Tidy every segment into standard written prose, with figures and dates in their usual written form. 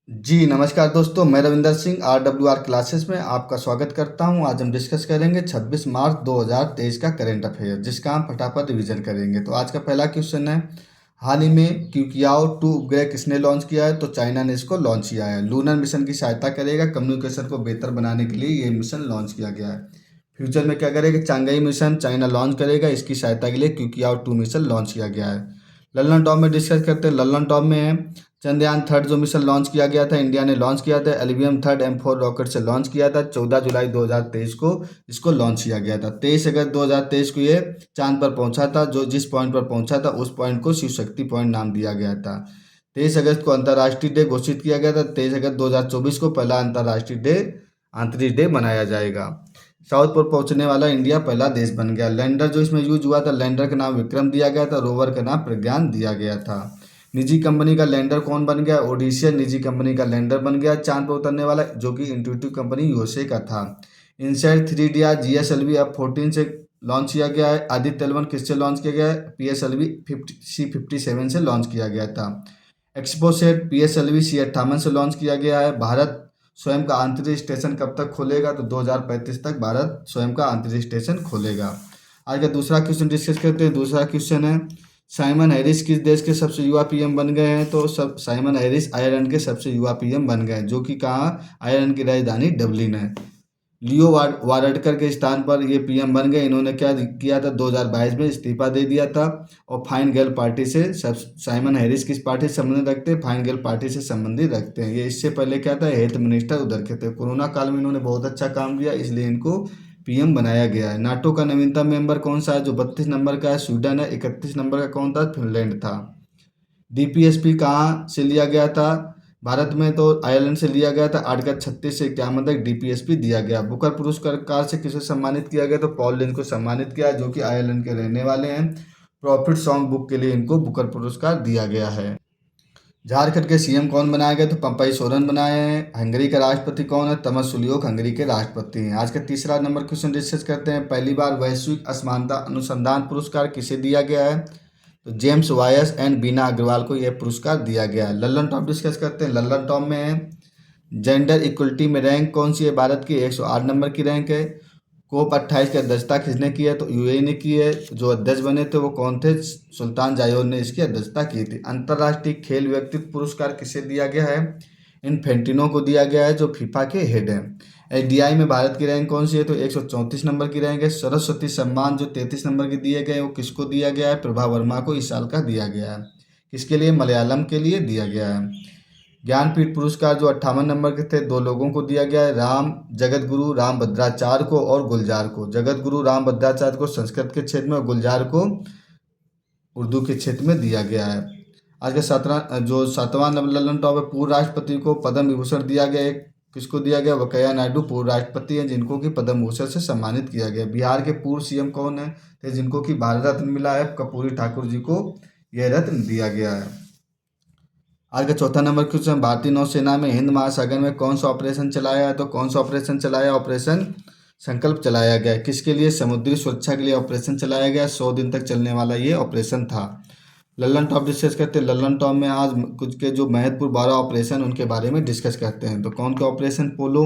जी, नमस्कार दोस्तों, मैं रविंदर सिंह RWR क्लासेस में आपका स्वागत करता हूं। आज हम डिस्कस करेंगे 26 मार्च 2023 का करंट अफेयर, जिसका हम फटाफट रिवीजन करेंगे। तो आज का पहला क्वेश्चन है, हाल ही में क्यूकियाओ 2 उपग्रह किसने लॉन्च किया है? तो चाइना ने इसको लॉन्च किया है। लूनर मिशन की सहायता करेगा, कम्युनिकेशन को बेहतर बनाने के लिए ये मिशन लॉन्च किया गया है। फ्यूचर में क्या करेगा? चांगई मिशन चाइना लॉन्च करेगा, इसकी सहायता के लिए क्यूकियाओ 2 मिशन लॉन्च किया गया है। लल्लन टॉप में डिस्कस करते हैं। लल्लन टॉप में है चंद्रयान थर्ड जो मिशन लॉन्च किया गया था, इंडिया ने लॉन्च किया था। एल्वियम थर्ड M4 रॉकेट से लॉन्च किया था। 14 जुलाई 2023 को इसको लॉन्च किया गया था। 23 अगस्त 2023 को ये चांद पर पहुंचा था। जो जिस पॉइंट पर पहुंचा था उस पॉइंट को शिव शक्ति पॉइंट नाम दिया गया था। 23 अगस्त को अंतर्राष्ट्रीय डे घोषित किया गया था। 23 अगस्त 2024 को पहला अंतर्राष्ट्रीय डे अंतरिक्ष डे मनाया जाएगा। साउथ पोल पहुंचने वाला इंडिया पहला देश बन गया। लैंडर जो इसमें यूज हुआ था, लैंडर का नाम विक्रम दिया गया था। रोवर का नाम प्रज्ञान दिया गया था। निजी कंपनी का लैंडर कौन बन गया? ओडिशियन निजी कंपनी का लैंडर बन गया चांद पर उतरने वाला, जो कि इंट्यूटिव कंपनी यूएसए का था। इनसाइड 3DR GSLV F14 से लॉन्च किया गया है। आदित्य L1 किससे लॉन्च किया गया है? PSLV C57 से लॉन्च किया गया था। एक्सपोसेट PSLV C58 से लॉन्च किया गया है। भारत स्वयं का अंतरिक्ष स्टेशन कब तक खोलेगा? तो 2035 तक भारत स्वयं का अंतरिक्ष स्टेशन खोलेगा। आज का दूसरा क्वेश्चन डिस्कस करते हैं। दूसरा क्वेश्चन है, साइमन हैरिस किस देश के सबसे युवा पीएम बन गए हैं? तो सब साइमन हैरिस आयरलैंड के सबसे युवा पीएम बन गए, जो कि कहाँ? आयरलैंड की राजधानी डबलिन है। लियो वारडकर के स्थान पर ये पीएम बन गए। इन्होंने क्या किया था? 2022 में इस्तीफा दे दिया था। और फाइन गर्ल पार्टी से साइमन हैरिस किस पार्टी से संबंधित रखते हैं? फाइन गर्ल पार्टी से संबंधित रखते हैं। ये इससे पहले क्या था? हेल्थ मिनिस्टर उधर के थे। कोरोना काल में इन्होंने बहुत अच्छा काम किया, इसलिए इनको पीएम बनाया गया है। नाटो का नवीनतम मेंबर कौन सा है? जो 32 नंबर का है, स्वीडन है। 31 नंबर का कौन था? फिनलैंड था। DPSP कहाँ से लिया गया था? भारत में तो आयरलैंड से लिया गया था। आर्टिकल 36 से 51 तक DPSP दिया गया। बुकर पुरस्कार से किसे सम्मानित किया गया? तो पॉल लिंच को सम्मानित किया, जो कि आयरलैंड के रहने वाले हैं। प्रॉफिट सॉन्ग बुक के लिए इनको बुकर पुरस्कार दिया गया है। झारखंड के CM कौन बनाया गया? तो पंपाई सोरेन बनाए हैं। हंगरी का राष्ट्रपति कौन है? तमस सुलियोक हंगरी के राष्ट्रपति हैं। आज का तीसरा नंबर क्वेश्चन डिस्कस करते हैं। पहली बार वैश्विक असमानता अनुसंधान पुरस्कार किसे दिया गया है? तो जेम्स वायस एंड बीना अग्रवाल को यह पुरस्कार दिया गया है। लल्लन टॉप डिस्कस करते हैं। लल्लन टॉप में है जेंडर इक्वलिटी में रैंक कौन सी है? भारत की 108 नंबर की रैंक है। कोप 28 की अध्यक्षता किसने की है? तो UAE ने की है। जो अध्यक्ष बने थे वो कौन थे? सुल्तान जायोर ने इसकी अध्यक्षता की थी। अंतर्राष्ट्रीय खेल व्यक्तित्व पुरस्कार किसे दिया गया है? इन्फेंटिनो को दिया गया है, जो फीफा के हेड हैं। SDI में भारत की रैंक कौन सी है? तो 134 नंबर की रैंक है। सरस्वती सम्मान जो 33 नंबर की दिए गए, वो किसको दिया गया है? प्रभा वर्मा को इस साल का दिया गया है। किसके लिए? मलयालम के लिए दिया गया है। ज्ञानपीठ पुरस्कार जो 58 नंबर के थे, दो लोगों को दिया गया है। जगत गुरु राम भद्राचार्य को और गुलजार को। जगत गुरु राम भद्राचार्य को संस्कृत के क्षेत्र में और गुलजार को उर्दू के क्षेत्र में दिया गया है। आज का 7वां ललन टॉप है, पूर्व राष्ट्रपति को पद्म विभूषण दिया गया है। किसको दिया गया? वेंकैया नायडू पूर्व राष्ट्रपति हैं, जिनको कि पद्म भूषण से सम्मानित किया गया। बिहार के पूर्व CM कौन है? तो जिनको कि भारत रत्न मिला है, कर्पूरी ठाकुर जी को यह रत्न दिया गया है। आज का चौथा नंबर क्वेश्चन, भारतीय नौसेना में हिंद महासागर में कौन सा ऑपरेशन चलाया है? तो कौन सा ऑपरेशन चलाया? ऑपरेशन संकल्प चलाया गया। किसके लिए? समुद्री सुरक्षा के लिए ऑपरेशन चलाया गया। 100 दिन तक चलने वाला ये ऑपरेशन था। लल्लन टॉप डिस्कस करते हैं। लल्लन टॉप में आज कुछ के जो महत्वपूर्ण 12 ऑपरेशन उनके बारे में डिस्कस करते हैं। तो कौन के ऑपरेशन? पोलो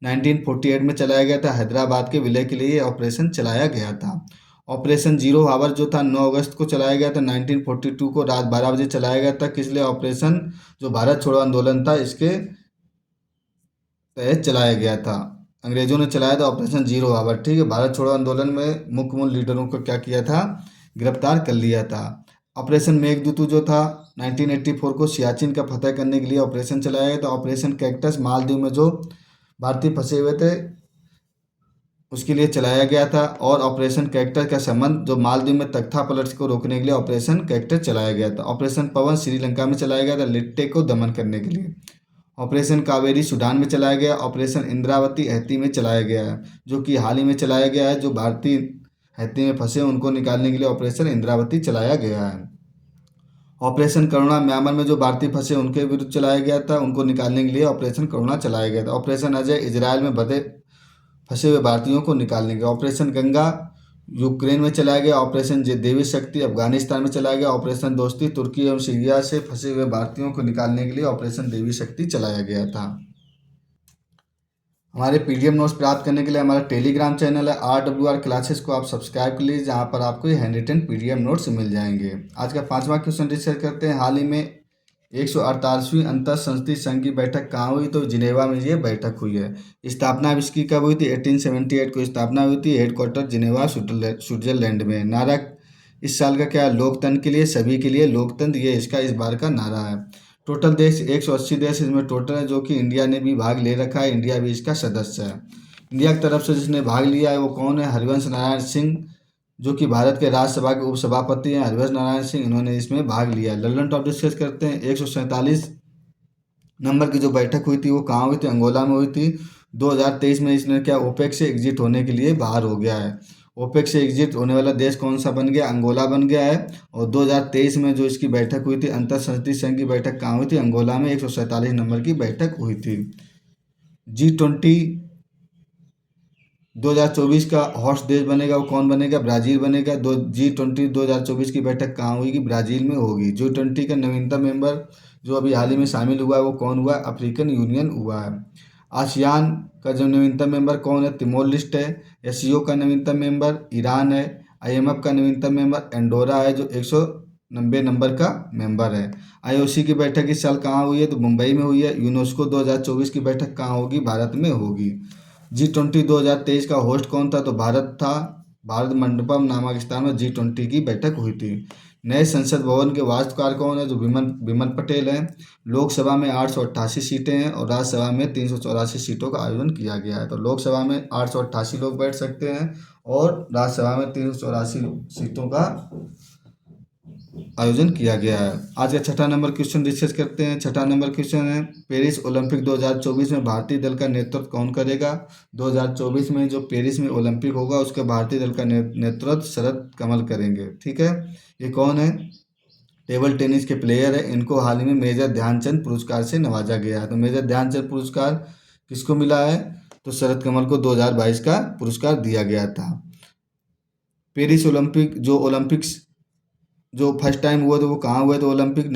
1948 में चलाया गया था। हैदराबाद के विलय के लिए ऑपरेशन चलाया गया था। ऑपरेशन जीरो हावर जो था 9 अगस्त को चलाया गया था। 1942 को रात 12 बजे चलाया गया था। किस लिए? ऑपरेशन जो भारत छोड़ो आंदोलन था इसके तहत चलाया गया था। अंग्रेजों ने चलाया था ऑपरेशन जीरो हावर। ठीक है, भारत छोड़ो आंदोलन में मुख्य मूल लीडरों को क्या किया था? गिरफ्तार कर लिया था। ऑपरेशन मेघदूत जो था 1984 को सियाचिन का फतह करने के लिए ऑपरेशन चलाया गया था। ऑपरेशन कैक्टस मालदीव में जो भारतीय फंसे हुए थे उसके लिए चलाया गया था। और ऑपरेशन कैक्टस का संबंध जो मालदीव में तख्ता पलट को रोकने के लिए ऑपरेशन कैक्टस चलाया गया था। ऑपरेशन पवन श्रीलंका में चलाया गया था, लिट्टे को दमन करने के लिए। ऑपरेशन कावेरी सूडान में चलाया गया। ऑपरेशन इंद्रावती हैती में चलाया गया है, जो कि हाल ही में चलाया गया है। जो भारतीय हैती में फंसे उनको निकालने के लिए ऑपरेशन इंद्रावती चलाया गया है। ऑपरेशन करुणा म्यांमार में जो भारतीय फंसे उनके विरुद्ध चलाया गया था, उनको निकालने के लिए ऑपरेशन करुणा चलाया गया था। ऑपरेशन अजय इजरायल में फंसे हुए भारतीयों को निकालने के। ऑपरेशन गंगा यूक्रेन में चलाया गया ऑपरेशन देवी शक्ति, अफगानिस्तान में चलाया गया ऑपरेशन दोस्ती, तुर्की एवं सीरिया से फंसे हुए भारतीयों को निकालने के लिए ऑपरेशन देवी शक्ति चलाया गया था। हमारे पीडीएफ नोट्स प्राप्त करने के लिए हमारा टेलीग्राम चैनल है RWR क्लासेस को आप सब्सक्राइब कर लीजिए, जहाँ पर आपको ये हैंड रिटन पीडीएफ नोट्स मिल जाएंगे। आज का 5वां क्वेश्चन डिस्कस करते हैं। हाल ही में 148वीं अंतर संसदीय संघ की बैठक कहाँ हुई? तो जिनेवा में ये बैठक हुई है। स्थापना इसकी कब हुई थी? 1878 को स्थापना हुई थी। हेडक्वार्टर जिनेवा स्विट्जरलैंड में। नारा इस साल का क्या है? लोकतंत्र के लिए सभी के लिए लोकतंत्र, ये इसका इस बार का नारा है। टोटल देश 180 देश इसमें टोटल है, जो कि इंडिया ने भी भाग ले रखा है, इंडिया भी इसका सदस्य है। इंडिया की तरफ से जिसने भाग लिया है वो कौन है? हरिवंश नारायण सिंह, जो कि भारत के राज्यसभा के उपसभापति हैं। हरिवंश नारायण सिंह, इन्होंने इसमें भाग लिया है। लंदन टॉप डिस्कस करते हैं। 147 नंबर की जो बैठक हुई थी वो कहाँ हुई थी? अंगोला में हुई थी। 2023 में इसने क्या ओपेक से एग्जिट होने के लिए बाहर हो गया है। ओपेक से एग्जिट होने वाला देश कौन सा बन गया? अंगोला बन गया है। और 2023 में जो इसकी बैठक हुई थी, अंतर संसदीय संघ की बैठक कहाँ हुई थी? अंगोला में 147 नंबर की बैठक हुई थी। G20 2024 का होस्ट देश बनेगा वो कौन बनेगा? ब्राज़ील बनेगा। G20 2024 की बैठक कहाँ होगी? ब्राज़ील में होगी। G20 का नवीनतम मेंबर जो अभी हाल ही में शामिल हुआ है वो कौन हुआ? अफ्रीकन यूनियन हुआ है। आसियान का जो नवीनतम मेंबर कौन है? तिमोर लिस्ट है। एससीओ का नवीनतम मेंबर ईरान है। IMF का नवीनतम मेंबर एंडोरा है, जो 190 नंबर का मेंबर है। IOC की बैठक इस साल कहाँ हुई है? तो मुंबई में हुई है। यूनेस्को 2024 की बैठक कहाँ होगी? भारत में होगी। G20 2023 का होस्ट कौन था? तो भारत था। भारत मंडपम नामक स्थान में G20 की बैठक हुई थी। नए संसद भवन के वास्तुकार कौन है? जो विमल पटेल हैं। लोकसभा में 888 सीटें हैं और राज्यसभा में 384 सीटों का आयोजन किया गया है। तो लोकसभा में 888 लोग बैठ सकते हैं और राज्यसभा में 384 सीटों का आयोजन किया गया है। आज का छठा नंबर क्वेश्चन डिस्कस करते हैं। छठा नंबर क्वेश्चन है, पेरिस ओलंपिक 2024 में भारतीय दल का नेतृत्व कौन करेगा? 2024 में जो पेरिस में ओलंपिक होगा उसके भारतीय दल का नेतृत्व शरद कमल करेंगे। ठीक है, ये कौन है? टेबल टेनिस के प्लेयर है। इनको हाल ही में मेजर ध्यानचंद पुरस्कार से नवाजा गया है। तो मेजर ध्यानचंद पुरस्कार किसको मिला है? तो शरद कमल को 2022 का पुरस्कार दिया गया था। पेरिस ओलंपिक जो ओलंपिक्स जो फर्स्ट टाइम हुए थे वो कहाँ हुए थे? ओलंपिक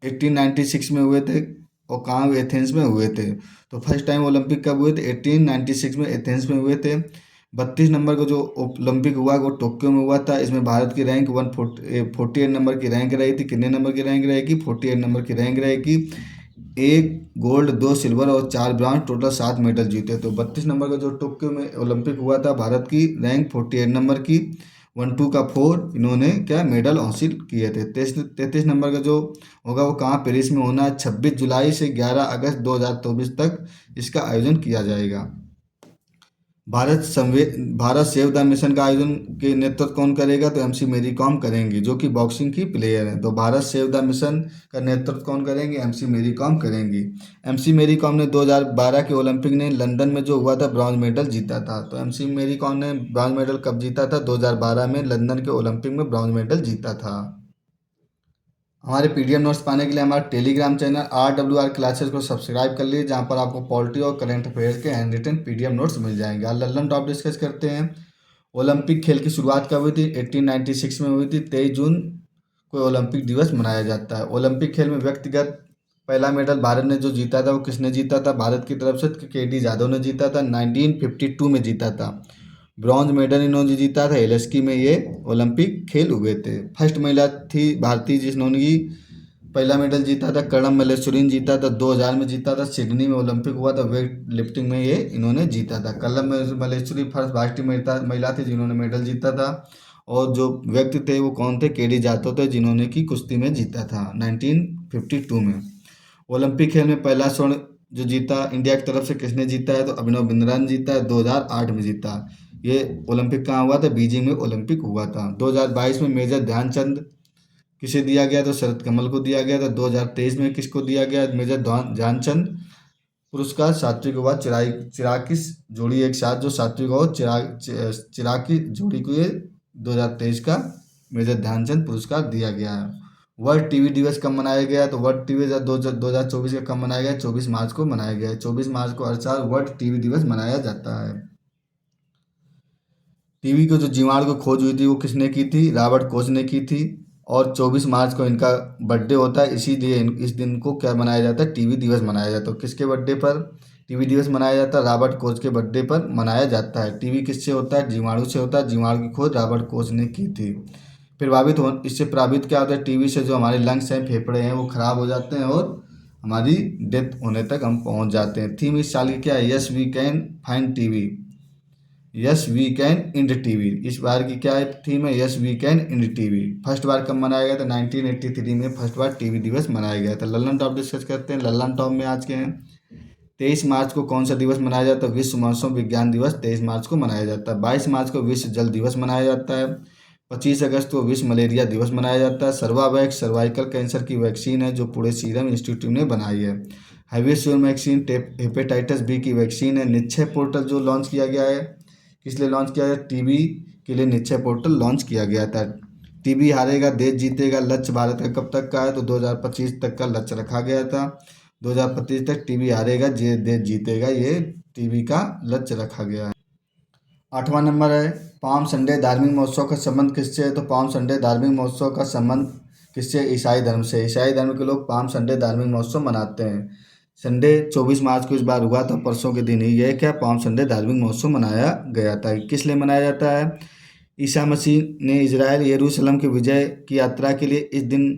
1896 में हुए थे। और कहाँ हुए? एथेंस में हुए थे। तो फर्स्ट टाइम ओलंपिक कब हुए थे? 1896 में एथेंस में हुए थे। 32 नंबर का जो ओलंपिक हुआ वो टोक्यो में हुआ था। इसमें भारत की रैंक 148 नंबर की रैंक रही थी। कितने नंबर की रैंक रहेगी? 48 नंबर की रैंक रहेगी। 1 गोल्ड, 2 सिल्वर और 4 ब्रॉन्ज, टोटल 7 मेडल जीते। तो 32 नंबर का जो टोक्यो में ओलंपिक हुआ था, भारत की रैंक 48 नंबर की। 1-2 का 4 इन्होंने क्या मेडल हासिल किए थे। 33 नंबर का जो होगा वो कहाँ? पेरिस में होना है। 26 जुलाई से 11 अगस्त 2024 तक इसका आयोजन किया जाएगा। भारत सेव द मिशन का आयोजन के नेतृत्व कौन करेगा? तो MC मेरी कॉम करेंगी, जो कि बॉक्सिंग की प्लेयर हैं। तो भारत सेव द मिशन का नेतृत्व कौन करेंगे? MC मेरी कॉम करेंगी। MC मेरी कॉम ने 2012 के ओलंपिक ने लंदन में जो हुआ था ब्रॉन्ज मेडल जीता था। तो MC मेरी कॉम ने ब्रॉन्ज मेडल कब जीता था? 2012 में लंदन के ओलंपिक में ब्रॉन्ज मेडल जीता था। हमारे PDF नोट्स पाने के लिए हमारे टेलीग्राम चैनल RWR क्लासेस को सब्सक्राइब कर लीजिए, जहाँ पर आपको पॉलिटी और करंट अफेयर्स के हैंड रिटन PDF नोट्स मिल जाएंगे। आज लंदन टॉप डिस्कस करते हैं। ओलंपिक खेल की शुरुआत कब हुई थी? 1896 में हुई थी। 23 जून को ओलंपिक दिवस मनाया जाता है। ओलंपिक खेल में व्यक्तिगत पहला मेडल भारत ने जो जीता था वो किसने जीता था? भारत की तरफ से KD जाधव ने जीता था। 1952 में जीता था। ब्रॉन्ज मेडल इन्होंने जीता था। हेलसिंकी में ये ओलंपिक खेल हुए थे। फर्स्ट महिला थी भारतीय जिन्होंने पहला मेडल जीता था। कर्णम मल्लेश्वरी ने जीता था। 2000 में जीता था। सिडनी में ओलंपिक हुआ था, वेट लिफ्टिंग में ये इन्होंने जीता था। कर्णम मल्लेश्वरी फर्स्ट भारतीय महिला थी जिन्होंने मेडल जीता था। और जो व्यक्ति थे वो कौन थे? KD जाधव थे, जिन्होंने की कुश्ती में जीता था 1952 में। ओलंपिक खेल में पहला स्वर्ण जो जीता इंडिया की तरफ से किसने जीता है? तो अभिनव बिंद्रा ने जीता है। 2008 में जीता। ये ओलंपिक कहाँ हुआ था? बीजिंग में ओलंपिक हुआ था। 2022 में मेजर ध्यानचंद किसे दिया गया? तो शरद कमल को दिया गया था। 2023 में किसको दिया गया मेजर ध्यानचंद पुरस्कार? सात्विक अवॉर्ड चिराग जोड़ी एक साथ जो सात्विक अवॉर्ड चिराग की जोड़ी को ये 2023 का मेजर ध्यानचंद पुरस्कार दिया गया है। वर्ल्ड टीवी दिवस कब मनाया गया? तो वर्ल्ड टीवी 2024 का कब मनाया गया? 24 मार्च को मनाया गया है। 24 मार्च को हर साल वर्ल्ड टीवी दिवस मनाया जाता है। टीवी को जो जीवाणु की खोज हुई थी वो किसने की थी? रॉबर्ट कोच ने की थी। और 24 मार्च को इनका बर्थडे होता है, इसीलिए इस दिन को क्या मनाया जाता है? टीवी दिवस मनाया जाता है। तो किसके बर्थडे पर टीवी दिवस मनाया जाता है? रॉबर्ट कोच के बर्थडे पर मनाया जाता है। टीवी किससे होता है? जीवाणु से होता है। जीवाणु की खोज रॉबर्ट कोच ने की थी। इससे प्रभावित क्या होता है? टीवी से जो हमारे लंग्स हैं, फेफड़े हैं, वो खराब हो जाते हैं और हमारी डेथ होने तक हम पहुंच जाते हैं। थीम इस साल की क्या है? Yes we can find TB, yes we can end TB. इस बार की क्या है थीम है? Yes we can end TB. First बार कब मनाया गया था? 1983 में फर्स्ट बार टीवी दिवस मनाया गया था। लल्लन टॉप डिस्कस करते हैं। लल्लन टॉप में आज के हैं। 23 मार्च को कौन सा दिवस मनाया जाता है? विश्व मौसम विज्ञान दिवस 23 मार्च को मनाया जाता है। 22 मार्च को विश्व जल दिवस मनाया जाता है। 25 अगस्त को विश्व मलेरिया दिवस मनाया जाता है। सर्वावैक्स सर्वाइकल कैंसर की वैक्सीन है जो पूरे सीरम इंस्टीट्यूट ने बनाई है। हैविस्यूर वैक्सीन हेपेटाइटिस बी की वैक्सीन है। निश्चय पोर्टल जो लॉन्च किया गया है, किस लिए लॉन्च किया गया? टीबी के लिए निश्चय पोर्टल लॉन्च किया गया था। टीबी हारेगा देश जीतेगा लक्ष्य भारत का कब तक का है? तो 2025 तक का लक्ष्य रखा गया था। 2025 तक टीबी हारेगा देश जीतेगा, ये टीबी का लक्ष्य रखा गया है। 8वां नंबर है पाम संडे धार्मिक महोत्सव का संबंध किससे है? तो पाम संडे धार्मिक महोत्सव का संबंध किससे? ईसाई धर्म से। ईसाई धर्म के लोग पाम संडे धार्मिक महोत्सव मनाते हैं। संडे 24 मार्च को इस बार हुआ था, परसों के दिन ही यह क्या पाम संडे धार्मिक महोत्सव मनाया गया था। किस लिए मनाया जाता है? ईसा मसीह ने इजराइल यरूशलेम की विजय की यात्रा के लिए इस दिन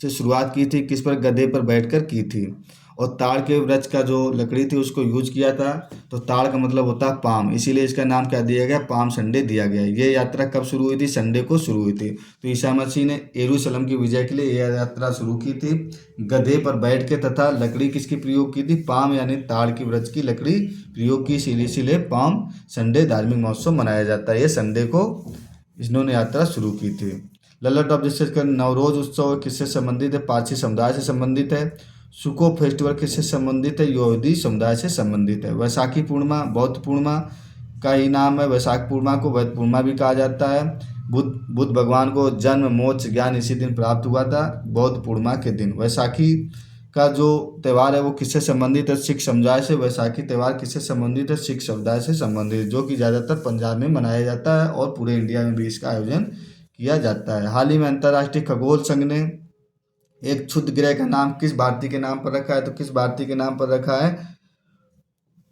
से शुरुआत की थी। किस पर? गधे पर बैठकर की थी। और ताड़ के वृक्ष का जो लकड़ी थी उसको यूज किया था। तो ताड़ का मतलब होता है पाम, इसीलिए इसका नाम क्या दिया गया? पाम संडे दिया गया। ये यात्रा कब शुरू हुई थी? संडे को शुरू हुई थी। तो ईसा मसीह ने यरूशलेम की विजय के लिए यह यात्रा शुरू की थी गधे पर बैठ के, तथा लकड़ी किसकी प्रयोग की थी? पाम यानी ताड़ की वृक्ष की लकड़ी प्रयोग की, इसीलिए पाम संडे धार्मिक महोत्सव मनाया जाता है। ये संडे को इन्होंने यात्रा शुरू की थी। लल्ला टॉप डिस्कस कर नवरोज उत्सव किससे संबंधित है? पारसी समुदाय से संबंधित है। सुको फेस्टिवल किससे संबंधित है? यहूदी समुदाय से संबंधित है। वैसाखी पूर्णिमा बौद्ध पूर्णिमा का ही नाम है। वैशाख पूर्णिमा को वैद्य पूर्णिमा भी कहा जाता है। बुद्ध भगवान को जन्म मोक्ष ज्ञान इसी दिन प्राप्त हुआ था, बौद्ध पूर्णिमा के दिन। वैसाखी का जो त्यौहार है वो किससे संबंधित है? सिख समुदाय से। वैसाखी त्यौहार किससे संबंधित है? सिख समुदाय से संबंधित है, जो कि ज़्यादातर पंजाब में मनाया जाता है और पूरे इंडिया में भी इसका आयोजन किया जाता है। हाल ही में अंतर्राष्ट्रीय खगोल संघ ने एक क्षुद्र ग्रह का नाम किस भारतीय के नाम पर रखा है? तो किस भारतीय के नाम पर रखा है?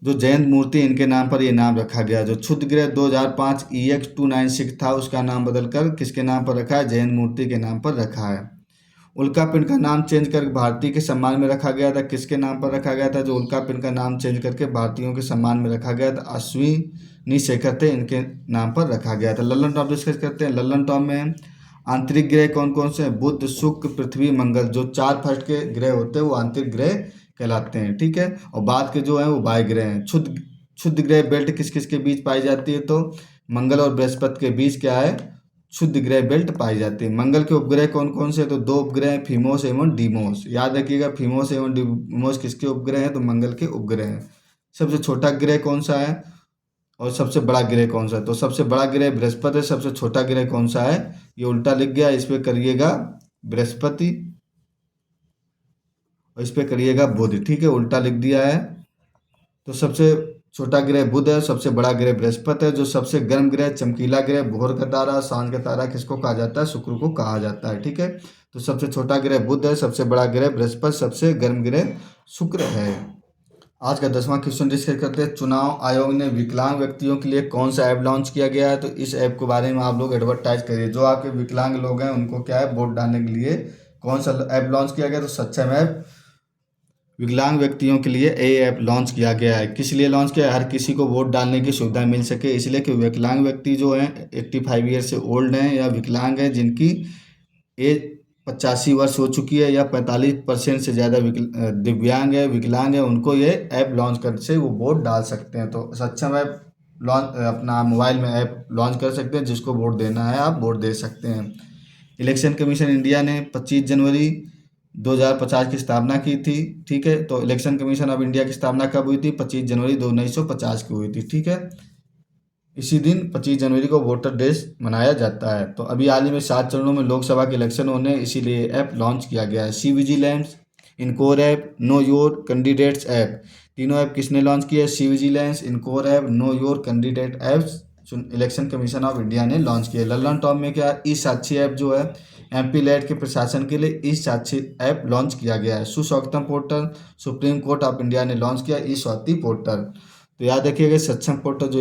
जो जयंत मूर्ति, इनके नाम पर ये नाम रखा गया। जो क्षुद्र ग्रह 2005 EX296 था उसका नाम बदलकर किसके नाम पर रखा है? जयंत मूर्ति के नाम पर रखा है। उल्का पिंड का नाम चेंज कर भारतीय के सम्मान में रखा गया था। किसके नाम पर रखा गया था? जो उल्का पिंड का नाम चेंज करके भारतीयों के सम्मान में रखा गया था, अश्विनी शेखर थे, इनके नाम पर रखा गया था। लल्लन टॉप डिस्कस करते हैं। लल्लन टॉप में आंतरिक ग्रह कौन कौन से हैं? बुध शुक्र पृथ्वी मंगल। जो 4 फर्स्ट के ग्रह होते हैं वो आंतरिक ग्रह कहलाते हैं, ठीक है। और बाद के जो हैं वो बाह्य ग्रह हैं। क्षुद्र ग्रह बेल्ट किस किस के बीच पाई जाती है? तो मंगल और बृहस्पति के बीच क्या है? क्षुद्र ग्रह बेल्ट पाई जाती है। मंगल के उपग्रह कौन कौन से? तो 2 उपग्रह हैं, फीमोस एवं डीमोस। याद रखिएगा, फीमोस एवं डीमोस किसके उपग्रह हैं? तो मंगल के उपग्रह हैं। सबसे छोटा ग्रह कौन सा है और सबसे बड़ा ग्रह कौन सा है? तो सबसे बड़ा ग्रह बृहस्पति है। सबसे छोटा ग्रह कौन सा है? ये उल्टा लिख गया, इस पे करिएगा बृहस्पति और इस पे करिएगा बुध, ठीक है, उल्टा लिख दिया है। तो सबसे छोटा ग्रह बुध है, सबसे बड़ा ग्रह बृहस्पति है। जो सबसे गर्म ग्रह चमकीला ग्रह भोर का तारा सांझ का तारा किसको कहा जाता है? शुक्र को कहा जाता है, ठीक है। तो सबसे छोटा ग्रह बुध है, सबसे बड़ा ग्रह बृहस्पति, सबसे गर्म ग्रह शुक्र है। आज का 10वां क्वेश्चन डिस्कस करते हैं। चुनाव आयोग ने विकलांग व्यक्तियों के लिए कौन सा ऐप लॉन्च किया गया है? तो इस ऐप के बारे में आप लोग एडवर्टाइज करिए। जो आपके विकलांग लोग हैं उनको क्या है, वोट डालने के लिए कौन सा ऐप लॉन्च किया गया? तो सक्षम ऐप विकलांग व्यक्तियों के लिए ये ऐप लॉन्च किया गया है। किस लिए लॉन्च किया है? हर किसी को वोट डालने की सुविधा मिल सके, इसलिए कि विकलांग व्यक्ति जो हैं 85 ईयर से ओल्ड हैं या विकलांग हैं, जिनकी एज 85 वर्ष हो चुकी है या 45% से ज़्यादा दिव्यांग है, विकलांग है, उनको ये ऐप लॉन्च कर से वो वोट डाल सकते हैं। तो सक्षम ऐप लॉन्च अपना मोबाइल में ऐप लॉन्च कर सकते हैं। जिसको वोट देना है आप वोट दे सकते हैं। इलेक्शन कमीशन इंडिया ने 25 जनवरी 2050 की स्थापना की थी, ठीक है। तो इलेक्शन कमीशन ऑफ इंडिया की स्थापना कब हुई थी? 25 जनवरी 1950 को हुई थी, ठीक है। इसी दिन 25 जनवरी को वोटर डे मनाया जाता है। तो अभी हाल ही में 7 चरणों में लोकसभा के इलेक्शन होने, इसीलिए ऐप लॉन्च किया गया है। C vigilance, encore app, know your candidates app, तीनों ऐप किसने लॉन्च किया है? C vigilance, encore app, know your candidate apps election commission of India ने लॉन्च किया। लल्लन टॉप में क्या ई साक्षी ऐप जो है एमपी लेट के प्रशासन के लिए ई साक्षी ऐप लॉन्च किया गया है। Suswagatam portal supreme court of India ने लॉन्च किया ई स्वाति पोर्टल। तो याद रखिएगा सक्षम पोर्टल जो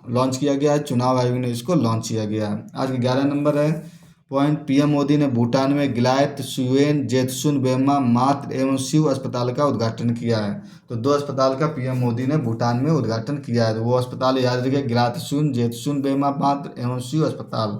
लॉन्च किया गया है, चुनाव आयोग ने इसको लॉन्च किया गया है। आज 11 नंबर है पॉइंट, पीएम मोदी ने भूटान में गिलायत सुयेन जेतसुन बेमा मातृ एवं शिशु अस्पताल का उद्घाटन किया है। तो 2 अस्पताल का पीएम मोदी ने भूटान में उद्घाटन किया है। तो वो अस्पताल याद रखिए, गिलायत सुयेन जेतसुन बेमा मातृ एवं शिशु अस्पताल।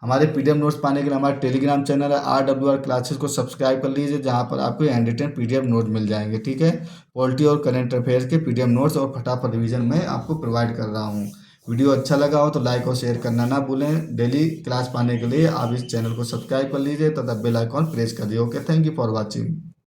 हमारे पीडीएफ नोट्स पाने के लिए हमारे टेलीग्राम चैनल है RWR क्लासेस को सब्सक्राइब कर लीजिए, जहां पर आपको हैंड रिटन पीडीएफ नोट मिल जाएंगे। ठीक है, पॉलिटी और करंट अफेयर्स के पीडीएफ नोट्स और फटाफट रिवीजन मैं आपको प्रोवाइड कर रहा हूँ। वीडियो अच्छा लगा हो तो लाइक और शेयर करना ना भूलें। डेली क्लास पाने के लिए आप इस चैनल को सब्सक्राइब कर लीजिए तथा बेल आइकॉन प्रेस कर दिए। Okay, thank you for watching.